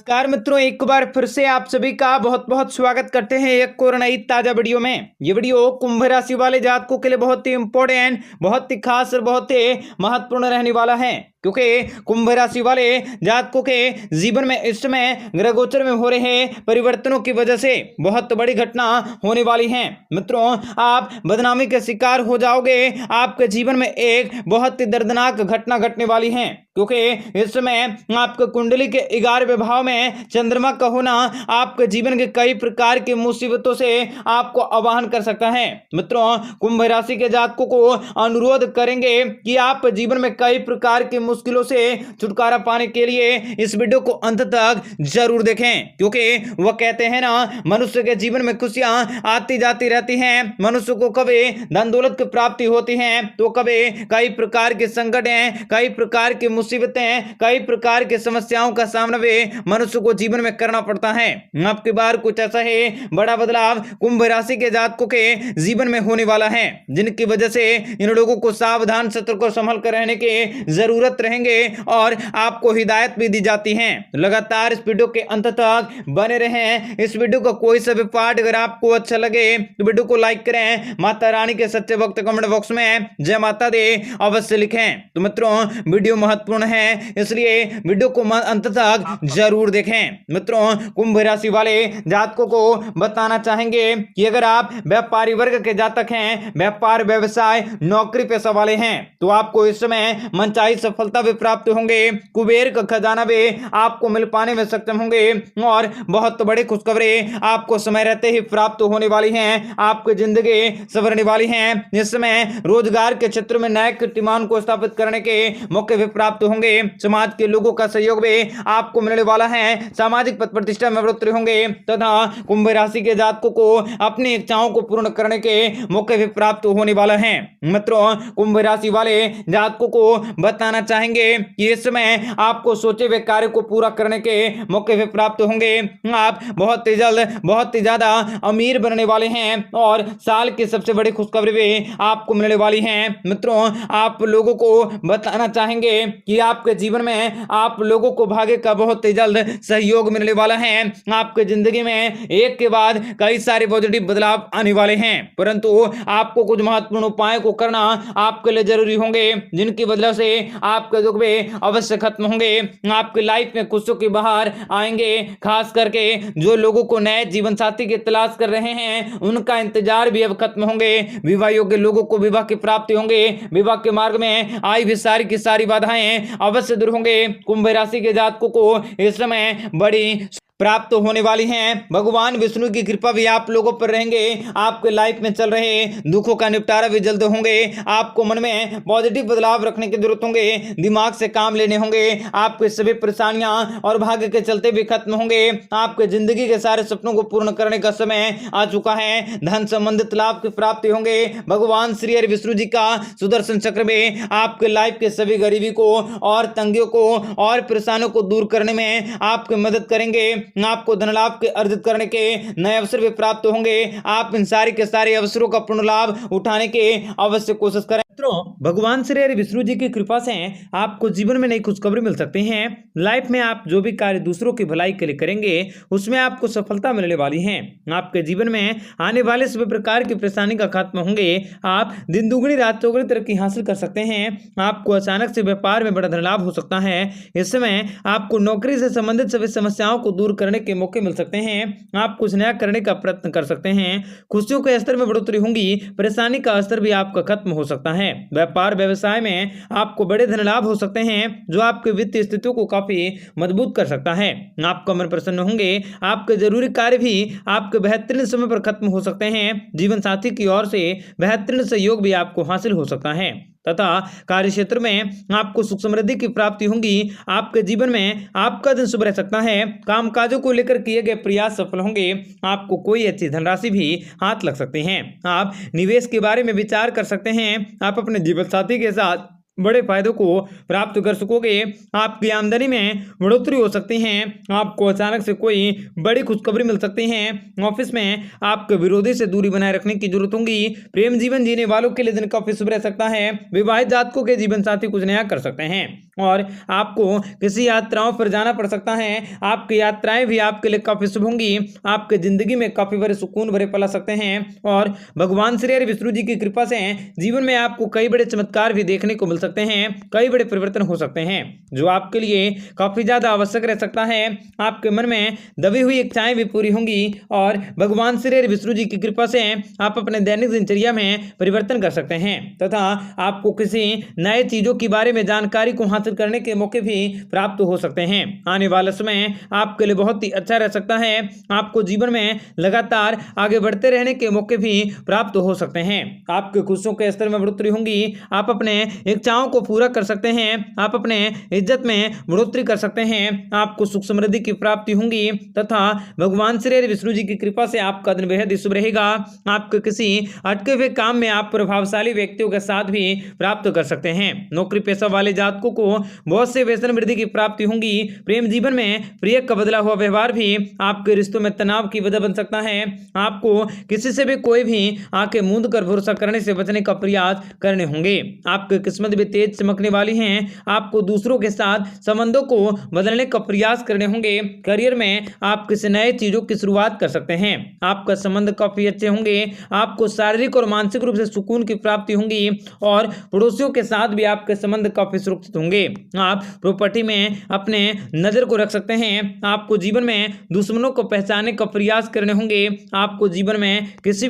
नमस्कार मित्रों, एक बार फिर से आप सभी का बहुत बहुत स्वागत करते हैं एक और नई ताजा वीडियो में। ये वीडियो कुंभ राशि वाले जातकों के लिए बहुत ही इंपॉर्टेंट, बहुत ही खास और बहुत ही महत्वपूर्ण रहने वाला है, क्योंकि कुंभ राशि वाले जातकों के जीवन में इस समय ग्रह गोचर में हो रहे परिवर्तनों की वजह से बहुत बड़ी घटना होने वाली है। मित्रों, आप बदनामी के शिकार हो जाओगे। आपके जीवन में एक बहुत ही दर्दनाक घटना घटने वाली है, क्योंकि इस समय आपके कुंडली के 11वें भाव में चंद्रमा का होना आपके जीवन के कई प्रकार की मुसीबतों से आपको आवाहन कर सकता है। मित्रों, कुंभ राशि के जातकों को अनुरोध करेंगे कि आप जीवन में कई प्रकार की मुश्किलों से छुटकारा पाने के लिए इस वीडियो को अंत तक जरूर देखें, क्योंकि वह कहते हैं ना, मनुष्य के जीवन में खुशियां आती जाती रहती हैं। मनुष्य को कभी धन दौलत की प्राप्ति होती है, तो कभी कई प्रकार के संकट हैं, कई प्रकार की मुसीबतें, कई प्रकार की समस्याओं का सामना भी मनुष्य को जीवन में करना पड़ता है। आपकी बार कुछ ऐसा है बड़ा बदलाव कुंभ राशि के जातकों के जीवन में होने वाला है, जिनकी वजह से इन लोगों को सावधान सतर्क और संभल कर रहने की जरूरत रहेंगे और आपको हिदायत भी दी जाती है। लगातार इस वीडियो के अंत तक बने रहें। इस वीडियो का कोई सा भी पार्ट अगर आपको अच्छा लगे तो वीडियो को लाइक करें। माता रानी के सच्चे भक्त कमेंट बॉक्स में जय माता दी अवश्य लिखें। तो मित्रों, वीडियो महत्वपूर्ण है, इसलिए वीडियो को अंत तक जरूर देखें। मित्रों, कुंभ राशि वाले जातकों को बताना चाहेंगे कि अगर आप व्यापारी वर्ग के जातक हैं, व्यापार व्यवसाय नौकरी पेशा वाले हैं, तो आपको इस समय मनचाही सफलता भी प्राप्त होंगे। कुबेर का खजाना भी आपको मिल पाने में सक्षम होंगे और बहुत बड़ी खुशखबरें आपको समय रहते ही प्राप्त होने वाली हैं। आपकी जिंदगी संवरने वाली है। इस समय रोजगार के क्षेत्र में नए कीर्तिमान को स्थापित करने के मौके भी प्राप्त होंगे। समाज के लोगों का सहयोग भी आपको मिलने वाला है। सामाजिक पद प्रतिष्ठा में बढ़ोतरी होंगे तथा कुंभ राशि के जातकों को अपनी इच्छाओं को पूर्ण करने के मौके भी प्राप्त होने वाला है। मित्रों, कुंभ राशि वाले जातकों को बताना चाहेंगे कि इस समय आपको सोचे हुए कार्य को पूरा करने के मौके भी प्राप्त होंगे। आप बहुत ही जल्द बहुत ही ज्यादा अमीर बनने वाले हैं और साल की सबसे बड़ी खुशखबरी भी आपको मिलने वाली है। मित्रों, आप लोगों को बताना चाहेंगे कि आपके जीवन में आप लोगों को भाग्य का बहुत ही जल्द सहयोग मिलने वाला है। आपके जिंदगी में एक के बाद कई सारे पॉजिटिव बदलाव आने वाले हैं, परंतु आपको कुछ महत्वपूर्ण उपायों को करना आपके लिए जरूरी होंगे, जिनकी वजह से आपके दुख भी अवश्य खत्म होंगे। आपकी लाइफ में खुशियों की बहार आएंगे। खास करके जो लोगों को नए जीवन साथी की तलाश कर रहे हैं, उनका इंतजार भी अब खत्म होंगे। विवाह योग्य लोगों को विवाह की प्राप्ति होंगे। विवाह के मार्ग में आई भी सारी की सारी बाधाएं अवश्य दूर होंगे। कुंभ राशि के जातकों को इस समय बड़ी प्राप्त होने वाली हैं। भगवान विष्णु की कृपा भी आप लोगों पर रहेंगे। आपके लाइफ में चल रहे दुखों का निपटारा भी जल्द होंगे। आपको मन में पॉजिटिव बदलाव रखने की जरूरत होंगे। दिमाग से काम लेने होंगे। आपके सभी परेशानियां और भाग्य के चलते भी खत्म होंगे। आपके जिंदगी के सारे सपनों को पूर्ण करने का समय आ चुका है। धन संबंधित लाभ की प्राप्ति होंगे। भगवान श्री हरि विष्णु जी का सुदर्शन चक्र में आपके लाइफ के सभी गरीबी को और तंगियों को और परेशानियों को दूर करने में आपकी मदद करेंगे। आपको धन लाभ के अर्जित करने के नए अवसर भी प्राप्त होंगे। आप इन सारे के सारे अवसरों का पूर्ण लाभ उठाने की अवश्य कोशिश करें। मित्रों, भगवान श्री हरि विष्णु जी की कृपा से आपको जीवन में नई खुशखबरी मिल सकती हैं। लाइफ में आप जो भी कार्य दूसरों की भलाई के लिए करेंगे, उसमें आपको सफलता मिलने वाली है। आपके जीवन में आने वाले सभी प्रकार की परेशानी का खात्मा होंगे। आप दिन दुगनी रात चौगुनी तरक्की हासिल कर सकते हैं। आपको अचानक से व्यापार में बड़ा धन लाभ हो सकता है। इस समय आपको नौकरी से संबंधित सभी समस्याओं को दूर करने के मौके मिल सकते हैं। आप कुछ नया करने का प्रयत्न कर सकते हैं। खुशियों के स्तर में बढ़ोतरी होंगी। परेशानी का स्तर भी आपका खत्म हो सकता है। व्यापार व्यवसाय में आपको बड़े धन लाभ हो सकते हैं, जो आपके वित्तीय स्थितियों को काफी मजबूत कर सकता है। आपका मन प्रसन्न होंगे। आपके जरूरी कार्य भी आपके बेहतरीन समय पर खत्म हो सकते हैं। जीवन साथी की ओर से बेहतरीन सहयोग भी आपको हासिल हो सकता है तथा कार्य क्षेत्र में आपको सुख समृद्धि की प्राप्ति होंगी। आपके जीवन में आपका दिन शुभ रह सकता है। कामकाजों को लेकर किए गए प्रयास सफल होंगे। आपको कोई अच्छी धनराशि भी हाथ लग सकते हैं। आप निवेश के बारे में विचार कर सकते हैं। आप अपने जीवन साथी के साथ बड़े फायदों को प्राप्त कर सकोगे। आपकी आमदनी में बढ़ोतरी हो सकती है। आपको अचानक से कोई बड़ी खुशखबरी मिल सकती है। ऑफिस में आपके विरोधी से दूरी बनाए रखने की जरूरत होगी। प्रेम जीवन जीने वालों के लिए दिन काफी शुभ रह सकता है। विवाहित जातकों के जीवन साथी कुछ नया कर सकते हैं और आपको किसी यात्राओं पर जाना पड़ सकता है। आपकी यात्राएं भी आपके लिए काफी शुभ होंगी। आपके जिंदगी में काफी बड़े सुकून भरे पल आ सकते हैं और भगवान श्री हरि विष्णु जी की कृपा से जीवन में आपको कई बड़े चमत्कार भी देखने को मिल सकते हैं। कई बड़े परिवर्तन हो सकते हैं जो आपके लिए काफी ज्यादा आवश्यक रह सकता है। आपके मन में दबी हुई इच्छाएं भी पूरी होंगी और भगवान श्री हरि विष्णु जी की कृपा से आप अपने दैनिक दिनचर्या में परिवर्तन कर सकते हैं तथा आपको किसी नए चीजों के बारे में जानकारी को हासिल करने के मौके भी प्राप्त हो सकते हैं। आने वाला समय आपके लिए बहुत ही अच्छा रह सकता है। आपको जीवन में लगातार आगे बढ़ते रहने के मौके भी प्राप्त हो सकते हैं। आपके खुशियों के स्तर में बढ़ोतरी होंगी। आप अपने इच्छाओं को पूरा कर सकते हैं। आप अपने इज्जत में बढ़ोतरी कर सकते हैं। आपको सुख समृद्धि की प्राप्ति होंगी तथा भगवान श्री हरि विष्णु जी की कृपा से आपका दिन बेहद ही शुभ रहेगा। आपके किसी अटके हुए काम में आप प्रभावशाली व्यक्तियों के साथ भी प्राप्त कर सकते हैं। नौकरी पेशा वाले जातकों को बहुत से वेतन वृद्धि की प्राप्ति होंगी। प्रेम जीवन में प्रिय का बदला हुआ व्यवहार भी आपके रिश्तों में तनाव की वजह बन सकता है। आपको किसी से भी कोई भी आंखें मूंद कर भरोसा करने से बचने का प्रयास करने होंगे। आपकी किस्मत भी तेज चमकने वाली है। आपको दूसरों के साथ संबंधों को बदलने का प्रयास करने होंगे। करियर में आप किसी नए चीजों की शुरुआत कर सकते हैं। आपका संबंध काफी अच्छे होंगे। आपको शारीरिक और मानसिक रूप से सुकून की प्राप्ति होंगी और पड़ोसियों के साथ भी आपके संबंध काफी सुरक्षित होंगे। आप प्रॉपर्टी में अपने नजर को रख सकते हैं। आपको जीवन में दुश्मनों को पहचानने का प्रयास करने होंगे। आपको जीवन में किसी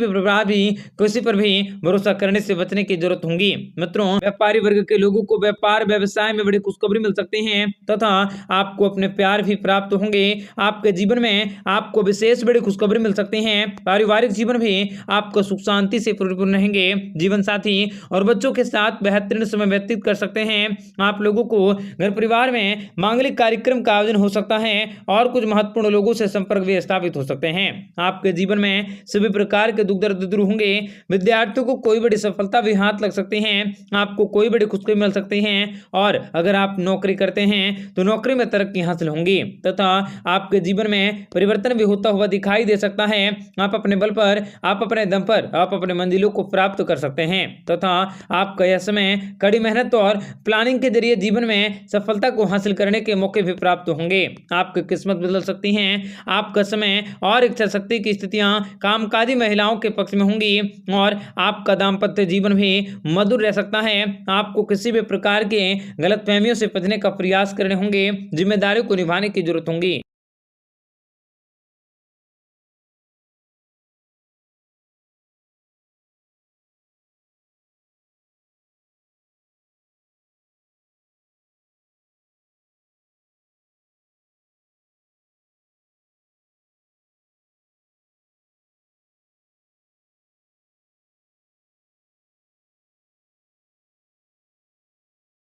पर भी भरोसा करने से बचने की जरूरत होगी। मित्रों, व्यापारी वर्ग के लोगों को व्यापार व्यवसाय में बड़ी खुशखबरी मिल सकती है तथा आपको अपने प्यार भी प्राप्त होंगे। आपके जीवन में आपको विशेष बड़ी खुशखबरी मिल सकती है। पारिवारिक जीवन भी आपको सुख शांति से परिपूर्ण रहेंगे। जीवन साथी और बच्चों के साथ बेहतरीन समय व्यतीत कर सकते हैं। आप लोगों को घर परिवार में मांगलिक कार्यक्रम का आयोजन हो सकता है और कुछ महत्वपूर्ण लोगों से संपर्क भी स्थापित हो सकते हैं। आपके जीवन में सभी प्रकार के दुख दर्द दूर होंगे। विद्यार्थियों को कोई बड़ी सफलता भी हाथ लग सकती है। आपको कोई बड़ी खुशखबरी मिल सकती है और अगर आप नौकरी करते हैं तो नौकरी में तरक्की हासिल होंगी तथा आपके जीवन में परिवर्तन भी होता हुआ दिखाई दे सकता है। आप अपने बल पर, आप अपने दम पर, आप अपने मंजिलों को प्राप्त कर सकते हैं तथा आपका यह समय कड़ी मेहनत और प्लानिंग के जरिए जीवन में सफलता को हासिल करने के मौके भी प्राप्त होंगे। आपकी किस्मत बदल सकती है। आपका समय और इच्छा शक्ति की स्थितियां कामकाजी महिलाओं के पक्ष में होंगी और आपका दाम्पत्य जीवन भी मधुर रह सकता है। आपको किसी भी प्रकार के गलतफहमियों से बचने का प्रयास करने होंगे। जिम्मेदारियों को निभाने की जरूरत होगी।